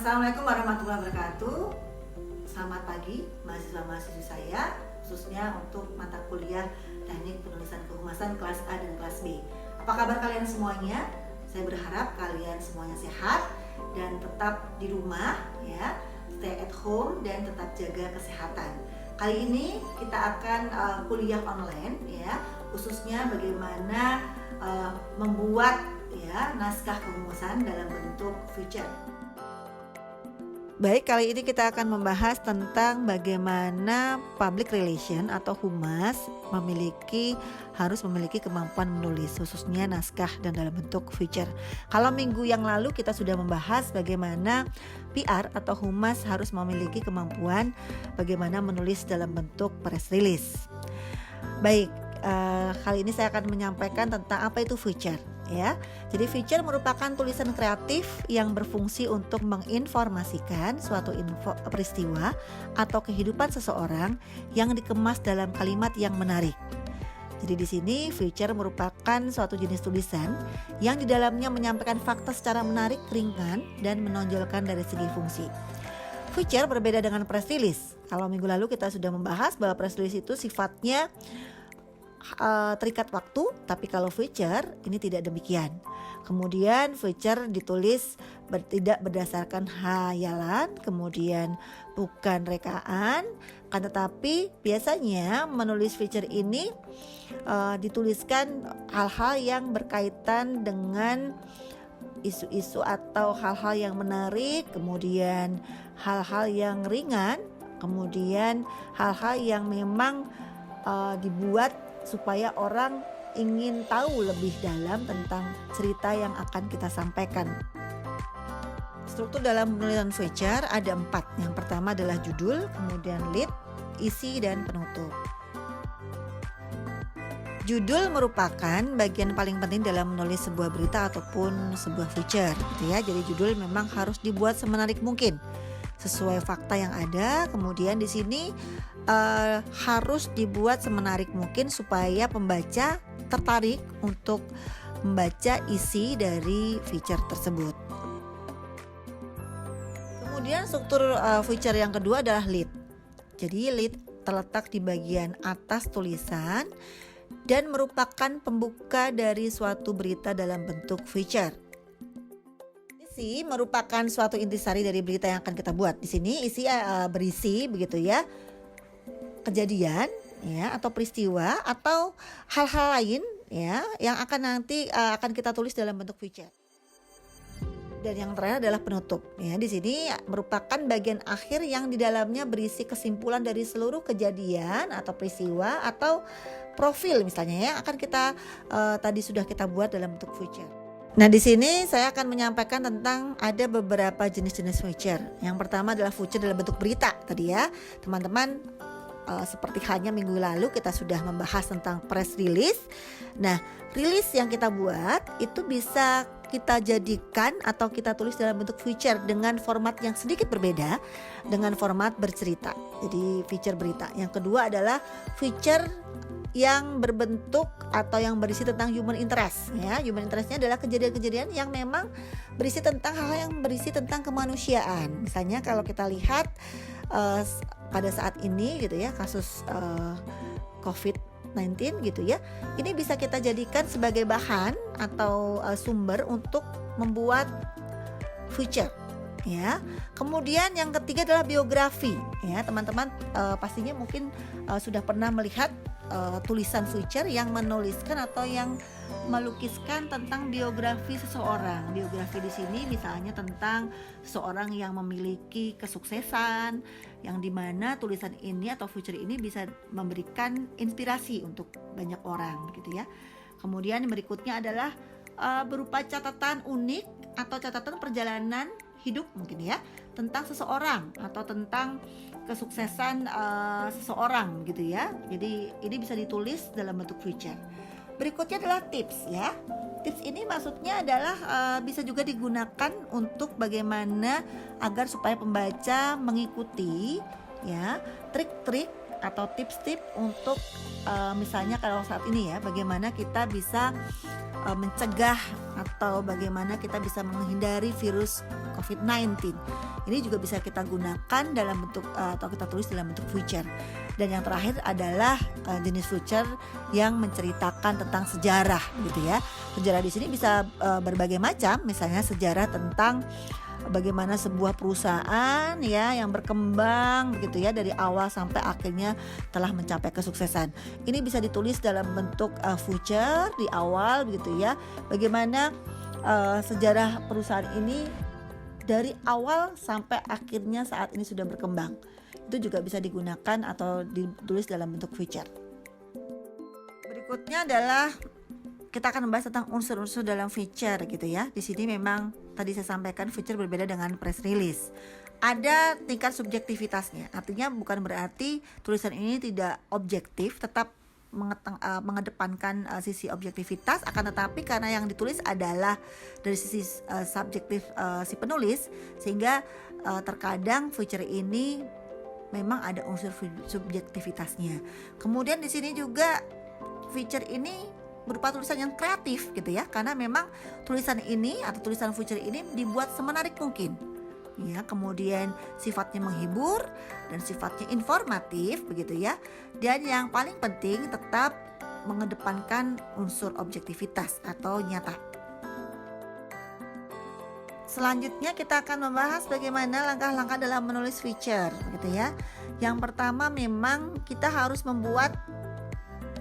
Assalamualaikum warahmatullahi wabarakatuh. Selamat pagi mahasiswa-mahasiswi saya, khususnya untuk mata kuliah Teknik Penulisan Kehumasan kelas A dan kelas B. Apa kabar kalian semuanya? Saya berharap kalian semuanya sehat dan tetap di rumah ya, stay at home dan tetap jaga kesehatan. Kali ini kita akan kuliah online ya, khususnya bagaimana membuat ya naskah kehumasan dalam bentuk feature. Baik, kali ini kita akan membahas tentang bagaimana public relation atau humas harus memiliki kemampuan menulis, khususnya naskah dan dalam bentuk feature. Kalau minggu yang lalu kita sudah membahas bagaimana PR atau humas harus memiliki kemampuan bagaimana menulis dalam bentuk press release. Baik, kali ini saya akan menyampaikan tentang apa itu feature. Ya, jadi feature merupakan tulisan kreatif yang berfungsi untuk menginformasikan suatu peristiwa atau kehidupan seseorang yang dikemas dalam kalimat yang menarik. Jadi di sini feature merupakan suatu jenis tulisan yang di dalamnya menyampaikan fakta secara menarik, ringan, dan menonjolkan dari segi fungsi. Feature berbeda dengan press release. Kalau minggu lalu kita sudah membahas bahwa press release itu sifatnya terikat waktu, tapi kalau feature ini tidak demikian. Kemudian feature ditulis tidak berdasarkan hayalan, kemudian bukan rekaan, kan tetapi biasanya menulis feature ini dituliskan hal-hal yang berkaitan dengan isu-isu atau hal-hal yang menarik, kemudian hal-hal yang ringan, kemudian hal-hal yang memang dibuat supaya orang ingin tahu lebih dalam tentang cerita yang akan kita sampaikan. Struktur dalam penulisan feature ada 4. Yang pertama adalah judul, kemudian lead, isi, dan penutup. Judul merupakan bagian paling penting dalam menulis sebuah berita ataupun sebuah feature, gitu ya. Jadi judul memang harus dibuat semenarik mungkin sesuai fakta yang ada. Kemudian di sini harus dibuat semenarik mungkin supaya pembaca tertarik untuk membaca isi dari feature tersebut. Kemudian struktur feature yang kedua adalah lead. Jadi lead terletak di bagian atas tulisan dan merupakan pembuka dari suatu berita dalam bentuk feature. Isi merupakan suatu intisari dari berita yang akan kita buat. Di sini isi berisi begitu ya, kejadian ya atau peristiwa atau hal-hal lain ya yang akan kita tulis dalam bentuk feature. Dan yang terakhir adalah penutup ya. Di sini merupakan bagian akhir yang di dalamnya berisi kesimpulan dari seluruh kejadian atau peristiwa atau profil misalnya ya akan kita tadi sudah kita buat dalam bentuk feature. Nah, di sini saya akan menyampaikan tentang ada beberapa jenis-jenis feature. Yang pertama adalah feature dalam bentuk berita tadi ya. Teman-teman, seperti halnya minggu lalu kita sudah membahas tentang press release. Nah, rilis yang kita buat itu bisa kita jadikan atau kita tulis dalam bentuk feature dengan format yang sedikit berbeda dengan format bercerita. Jadi feature berita. Yang kedua adalah feature yang berbentuk atau yang berisi tentang human interest ya. Human interestnya adalah kejadian-kejadian yang memang berisi tentang hal yang berisi tentang kemanusiaan. Misalnya kalau kita lihat pada saat ini gitu ya, kasus COVID-19 gitu ya, ini bisa kita jadikan sebagai bahan atau sumber untuk membuat feature ya. Kemudian yang ketiga adalah biografi ya. Teman-teman pastinya mungkin sudah pernah melihat tulisan feature yang menuliskan atau yang melukiskan tentang biografi seseorang. Biografi di sini misalnya tentang seseorang yang memiliki kesuksesan, yang dimana tulisan ini atau feature ini bisa memberikan inspirasi untuk banyak orang, gitu ya. Kemudian yang berikutnya adalah berupa catatan unik atau catatan perjalanan hidup mungkin ya, tentang seseorang atau tentang kesuksesan seseorang gitu ya. Jadi ini bisa ditulis dalam bentuk feature. Berikutnya adalah tips ya. Tips ini maksudnya adalah bisa juga digunakan untuk bagaimana agar supaya pembaca mengikuti ya trik-trik atau tips-tips untuk misalnya kalau saat ini ya, bagaimana kita bisa mencegah atau bagaimana kita bisa menghindari virus COVID-19. Ini juga bisa kita gunakan dalam bentuk atau kita tulis dalam bentuk feature. Dan yang terakhir adalah jenis feature yang menceritakan tentang sejarah gitu ya. Sejarah di sini bisa berbagai macam, misalnya sejarah tentang bagaimana sebuah perusahaan ya yang berkembang begitu ya dari awal sampai akhirnya telah mencapai kesuksesan. Ini bisa ditulis dalam bentuk feature di awal begitu ya. Bagaimana sejarah perusahaan ini dari awal sampai akhirnya saat ini sudah berkembang. Itu juga bisa digunakan atau ditulis dalam bentuk feature. Berikutnya adalah kita akan membahas tentang unsur-unsur dalam feature gitu ya. Di sini memang tadi saya sampaikan feature berbeda dengan press release. Ada tingkat subjektivitasnya. Artinya bukan berarti tulisan ini tidak objektif, tetap mengedepankan sisi objektivitas, akan tetapi karena yang ditulis adalah dari sisi subjektif si penulis, sehingga terkadang feature ini memang ada unsur subjektivitasnya. Kemudian di sini juga feature ini berupa tulisan yang kreatif gitu ya, karena memang tulisan ini atau tulisan feature ini dibuat semenarik mungkin ya. Kemudian sifatnya menghibur dan sifatnya informatif begitu ya. Dan yang paling penting tetap mengedepankan unsur objektivitas atau nyata. Selanjutnya kita akan membahas bagaimana langkah-langkah dalam menulis feature gitu ya. Yang pertama memang kita harus membuat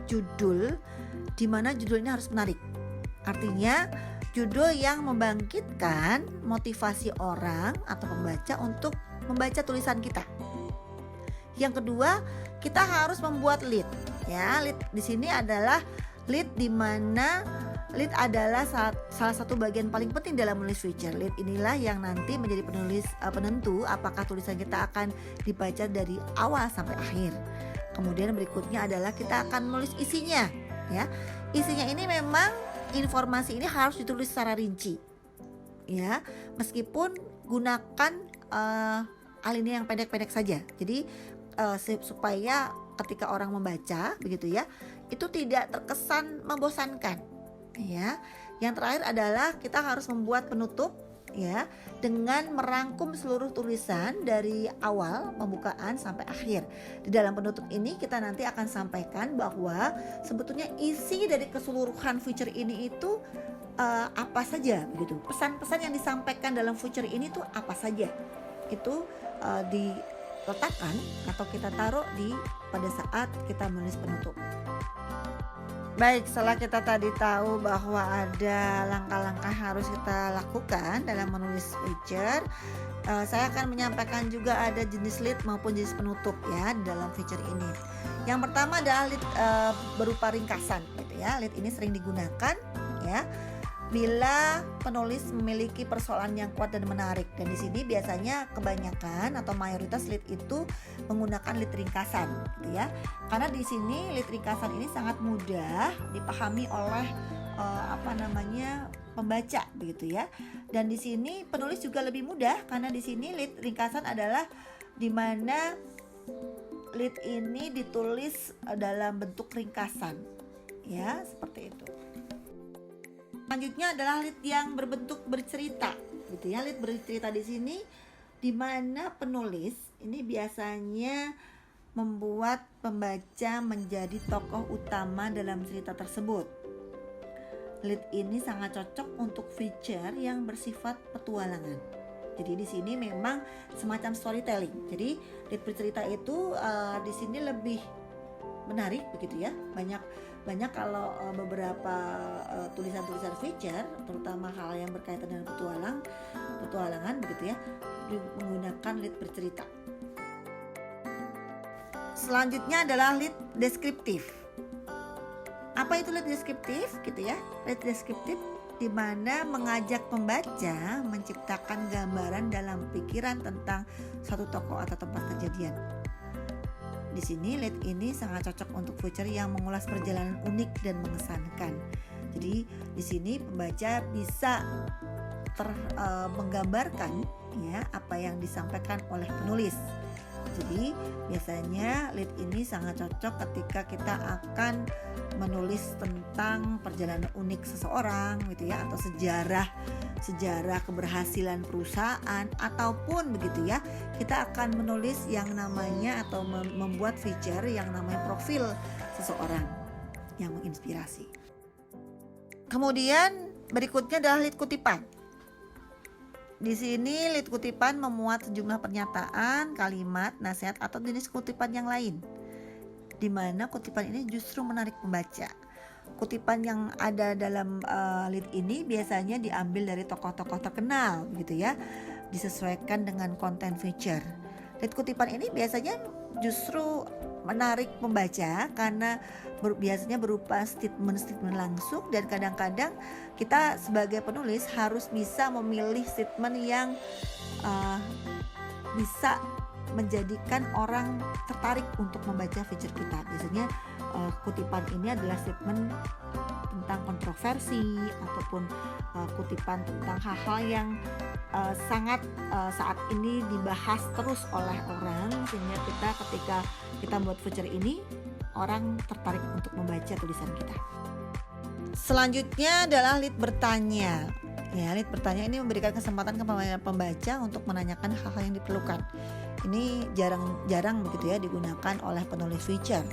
judul di mana judul ini harus menarik. Artinya judul yang membangkitkan motivasi orang atau pembaca untuk membaca tulisan kita. Yang kedua, kita harus membuat lead. Ya, lead di sini adalah lead di mana lead adalah salah satu bagian paling penting dalam menulis feature. Lead inilah yang nanti menjadi penentu apakah tulisan kita akan dibaca dari awal sampai akhir. Kemudian berikutnya adalah kita akan menulis isinya. Ya, isinya ini memang informasi ini harus ditulis secara rinci, ya, meskipun gunakan alinea yang pendek-pendek saja. Jadi supaya ketika orang membaca, begitu ya, itu tidak terkesan membosankan. Ya, yang terakhir adalah kita harus membuat penutup, ya, dengan merangkum seluruh tulisan dari awal pembukaan sampai akhir. Di dalam penutup ini kita nanti akan sampaikan bahwa sebetulnya isi dari keseluruhan feature ini itu apa saja begitu. Pesan-pesan yang disampaikan dalam feature ini tuh apa saja. Itu diletakkan atau kita taruh pada saat kita menulis penutup. Baik, setelah kita tadi tahu bahwa ada langkah-langkah harus kita lakukan dalam menulis feature, saya akan menyampaikan juga ada jenis lead maupun jenis penutup ya dalam feature ini. Yang pertama adalah lead berupa ringkasan gitu ya. Lead ini sering digunakan ya bila penulis memiliki persoalan yang kuat dan menarik. Dan di sini biasanya kebanyakan atau mayoritas lead itu menggunakan lead ringkasan, gitu ya. Karena di sini lead ringkasan ini sangat mudah dipahami oleh pembaca, begitu ya. Dan di sini penulis juga lebih mudah karena di sini lead ringkasan adalah di mana lead ini ditulis dalam bentuk ringkasan, ya, seperti itu. Selanjutnya adalah lead yang berbentuk bercerita, gitu ya. Lead bercerita di sini di mana penulis ini biasanya membuat pembaca menjadi tokoh utama dalam cerita tersebut. Lead ini sangat cocok untuk feature yang bersifat petualangan. Jadi di sini memang semacam storytelling. Jadi lead bercerita itu di sini lebih menarik, begitu ya. Banyak kalau beberapa tulisan-tulisan feature, terutama hal yang berkaitan dengan petualangan begitu ya, menggunakan lead bercerita. Selanjutnya adalah lead deskriptif. Apa itu lead deskriptif gitu ya? Lead deskriptif di mana mengajak pembaca menciptakan gambaran dalam pikiran tentang suatu tokoh atau tempat kejadian. Di sini lead ini sangat cocok untuk feature yang mengulas perjalanan unik dan mengesankan. Jadi di sini pembaca bisa menggambarkan ya apa yang disampaikan oleh penulis. Jadi biasanya lead ini sangat cocok ketika kita akan menulis tentang perjalanan unik seseorang gitu ya, atau sejarah keberhasilan perusahaan, ataupun begitu ya, kita akan menulis yang namanya atau membuat feature yang namanya profil seseorang yang menginspirasi. Kemudian berikutnya adalah lead kutipan. Di sini lead kutipan memuat sejumlah pernyataan, kalimat, nasihat atau jenis kutipan yang lain, di mana kutipan ini justru menarik pembaca. Kutipan yang ada dalam lead ini biasanya diambil dari tokoh-tokoh terkenal, gitu ya, disesuaikan dengan konten feature. Lead kutipan ini biasanya justru menarik pembaca karena biasanya berupa statement-statement langsung, dan kadang-kadang kita sebagai penulis harus bisa memilih statement yang bisa menjadikan orang tertarik untuk membaca feature kita. Biasanya kutipan ini adalah statement tentang kontroversi ataupun kutipan tentang hal-hal yang sangat saat ini dibahas terus oleh orang, sehingga kita ketika kita buat feature ini, orang tertarik untuk membaca tulisan kita. Selanjutnya adalah lead bertanya. Ya, lead bertanya ini memberikan kesempatan kepada pembaca untuk menanyakan hal-hal yang diperlukan. Ini jarang begitu ya digunakan oleh penulis feature.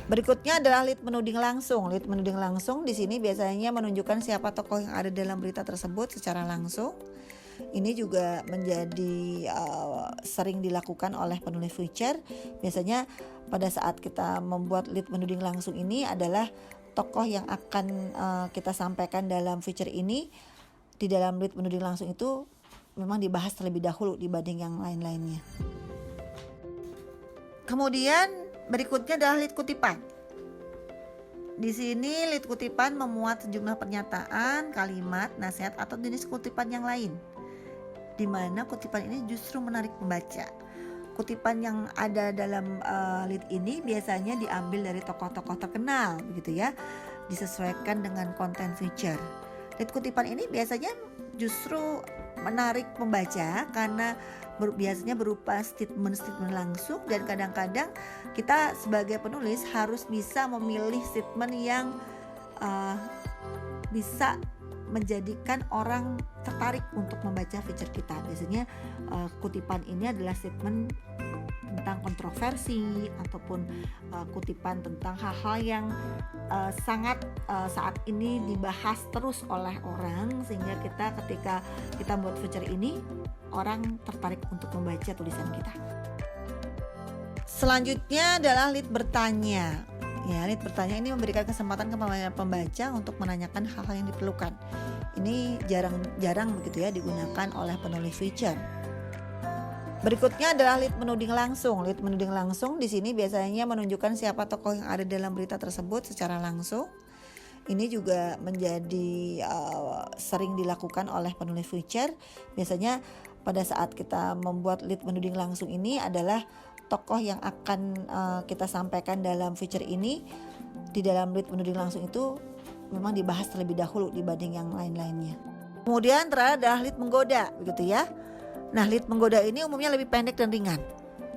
Berikutnya adalah lead menuding langsung. Lead menuding langsung di sini biasanya menunjukkan siapa tokoh yang ada dalam berita tersebut secara langsung. Ini juga menjadi sering dilakukan oleh penulis feature. Biasanya pada saat kita membuat lead menuding langsung ini adalah tokoh yang akan kita sampaikan dalam feature ini. Di dalam lead menuding langsung itu memang dibahas terlebih dahulu dibanding yang lain-lainnya. Kemudian berikutnya adalah lead kutipan. Di sini lead kutipan memuat sejumlah pernyataan, kalimat, nasihat atau jenis kutipan yang lain, di mana kutipan ini justru menarik pembaca. Kutipan yang ada dalam lead ini biasanya diambil dari tokoh-tokoh terkenal, begitu ya, disesuaikan dengan konten feature. Lead kutipan ini biasanya justru menarik pembaca karena biasanya berupa statement-statement langsung, dan kadang-kadang kita sebagai penulis harus bisa memilih statement yang bisa menjadikan orang tertarik untuk membaca feature kita. Biasanya kutipan ini adalah statement tentang kontroversi ataupun kutipan tentang hal-hal yang sangat saat ini dibahas terus oleh orang, sehingga kita ketika kita buat feature ini, orang tertarik untuk membaca tulisan kita. Selanjutnya adalah lead bertanya. Ya, lead bertanya ini memberikan kesempatan kepada pembaca untuk menanyakan hal-hal yang diperlukan. Ini jarang begitu ya digunakan oleh penulis feature. Berikutnya adalah lead menuding langsung. Lead menuding langsung di sini biasanya menunjukkan siapa tokoh yang ada dalam berita tersebut secara langsung. Ini juga menjadi sering dilakukan oleh penulis feature. Biasanya pada saat kita membuat lead menuding langsung ini adalah tokoh yang akan kita sampaikan dalam feature ini. Di dalam lead menuding langsung itu memang dibahas terlebih dahulu dibanding yang lain-lainnya. Kemudian terakhir adalah lead menggoda, begitu ya. Nah, lead menggoda ini umumnya lebih pendek dan ringan.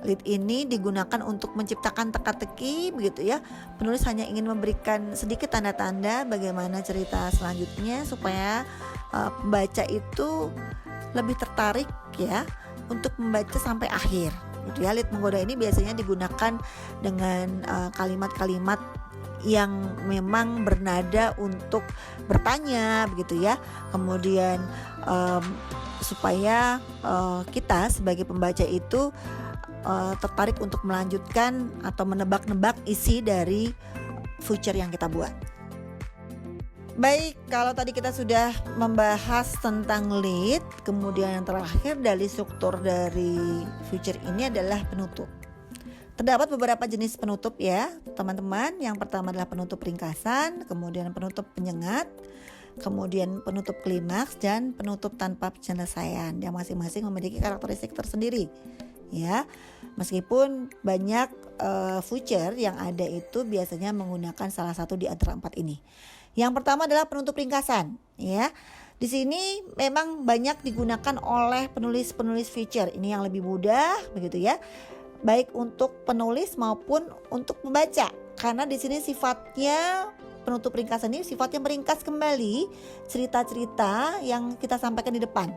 Lead ini digunakan untuk menciptakan teka-teki, begitu ya. Penulis hanya ingin memberikan sedikit tanda-tanda bagaimana cerita selanjutnya supaya pembaca itu lebih tertarik ya untuk membaca sampai akhir. Gitu ya. Lead menggoda ini biasanya digunakan dengan kalimat-kalimat yang memang bernada untuk bertanya, begitu ya. Kemudian supaya kita sebagai pembaca itu tertarik untuk melanjutkan atau menebak-nebak isi dari feature yang kita buat. Baik, kalau tadi kita sudah membahas tentang lead, kemudian yang terakhir dari struktur dari feature ini adalah penutup. Terdapat beberapa jenis penutup ya teman-teman. Yang pertama adalah penutup ringkasan, kemudian penutup penyengat, kemudian penutup klimaks, dan penutup tanpa penyelesaian, yang masing-masing memiliki karakteristik tersendiri ya. Meskipun banyak feature yang ada itu biasanya menggunakan salah satu di antara empat ini. Yang pertama adalah penutup ringkasan ya. Di sini memang banyak digunakan oleh penulis-penulis feature. Ini yang lebih mudah begitu ya. Baik untuk penulis maupun untuk pembaca. Karena di sini sifatnya penutup ringkasan ini sifatnya meringkas kembali cerita-cerita yang kita sampaikan di depan.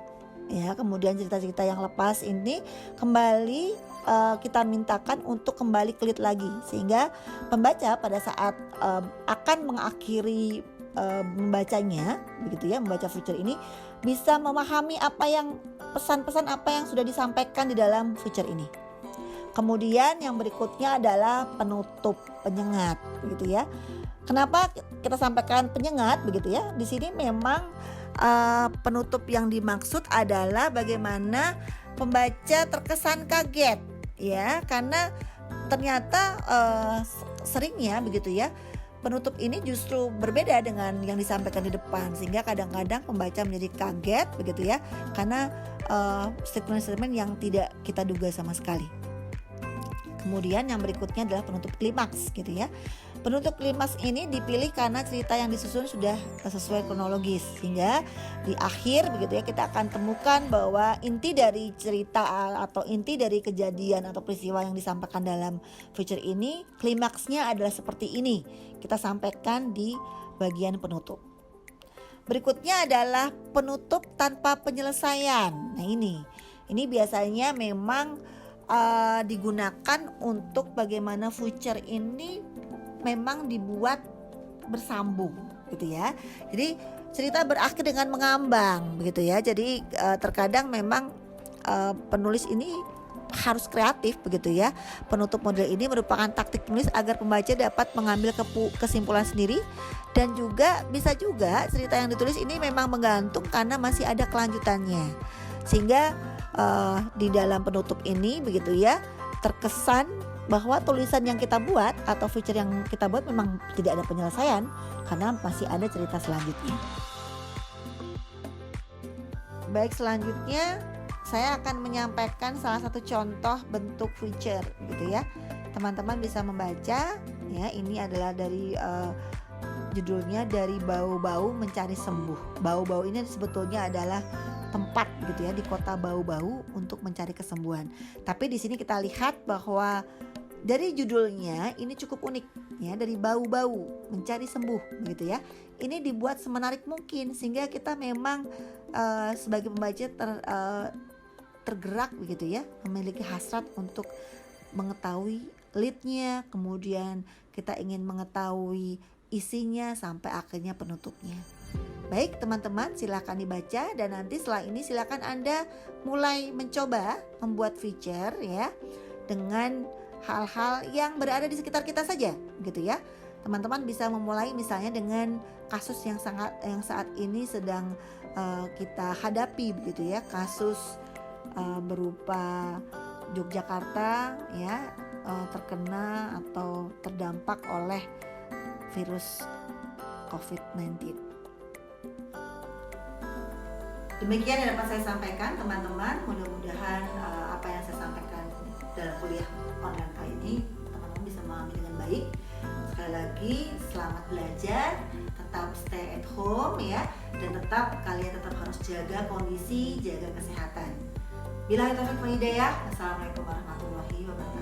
Ya, kemudian cerita-cerita yang lepas ini kembali kita mintakan untuk kembali klik lagi, sehingga pembaca pada saat akan mengakhiri membacanya begitu ya, membaca feature ini bisa memahami apa yang pesan-pesan apa yang sudah disampaikan di dalam feature ini. Kemudian yang berikutnya adalah penutup penyengat begitu ya. Kenapa kita sampaikan penyengat begitu ya? Di sini memang penutup yang dimaksud adalah bagaimana pembaca terkesan kaget ya, karena ternyata seringnya begitu ya, penutup ini justru berbeda dengan yang disampaikan di depan, sehingga kadang-kadang pembaca menjadi kaget begitu ya, karena statement-statement yang tidak kita duga sama sekali. Kemudian yang berikutnya adalah penutup klimaks gitu ya. Penutup klimaks ini dipilih karena cerita yang disusun sudah sesuai kronologis, sehingga di akhir begitu ya kita akan temukan bahwa inti dari cerita atau inti dari kejadian atau peristiwa yang disampaikan dalam feature ini, klimaksnya adalah seperti ini. Kita sampaikan di bagian penutup. Berikutnya adalah penutup tanpa penyelesaian. Nah ini biasanya memang digunakan untuk bagaimana feature ini memang dibuat bersambung gitu ya. Jadi cerita berakhir dengan mengambang begitu ya. Jadi terkadang memang penulis ini harus kreatif begitu ya. Penutup model ini merupakan taktik penulis agar pembaca dapat mengambil kesimpulan sendiri, dan juga bisa juga cerita yang ditulis ini memang menggantung karena masih ada kelanjutannya, sehingga di dalam penutup ini begitu ya, terkesan bahwa tulisan yang kita buat atau feature yang kita buat memang tidak ada penyelesaian karena masih ada cerita selanjutnya. Baik, selanjutnya saya akan menyampaikan salah satu contoh bentuk feature gitu ya. Teman-teman bisa membaca ya, ini adalah dari judulnya Dari Bau-Bau Mencari Sembuh. Bau-bau ini sebetulnya adalah tempat gitu ya di kota Bau-Bau untuk mencari kesembuhan. Tapi di sini kita lihat bahwa dari judulnya ini cukup unik ya, Dari Bau-Bau Mencari Sembuh gitu ya. Ini dibuat semenarik mungkin sehingga kita memang sebagai pembaca tergerak begitu ya, memiliki hasrat untuk mengetahui leadnya, kemudian kita ingin mengetahui isinya sampai akhirnya penutupnya. Baik teman-teman, silakan dibaca, dan nanti setelah ini silakan Anda mulai mencoba membuat feature ya dengan hal-hal yang berada di sekitar kita saja gitu ya. Teman-teman bisa memulai misalnya dengan kasus yang saat ini sedang kita hadapi begitu ya, kasus berupa Yogyakarta ya terkena atau terdampak oleh virus COVID-19. Demikian yang dapat saya sampaikan teman-teman. Mudah-mudahan apa yang saya sampaikan dalam kuliah online kali ini teman-teman bisa memahami dengan baik. Sekali lagi selamat belajar, tetap stay at home ya, dan kalian tetap harus jaga kondisi, jaga kesehatan. Billahi taufiq wal hidayah. Assalamualaikum warahmatullahi wabarakatuh.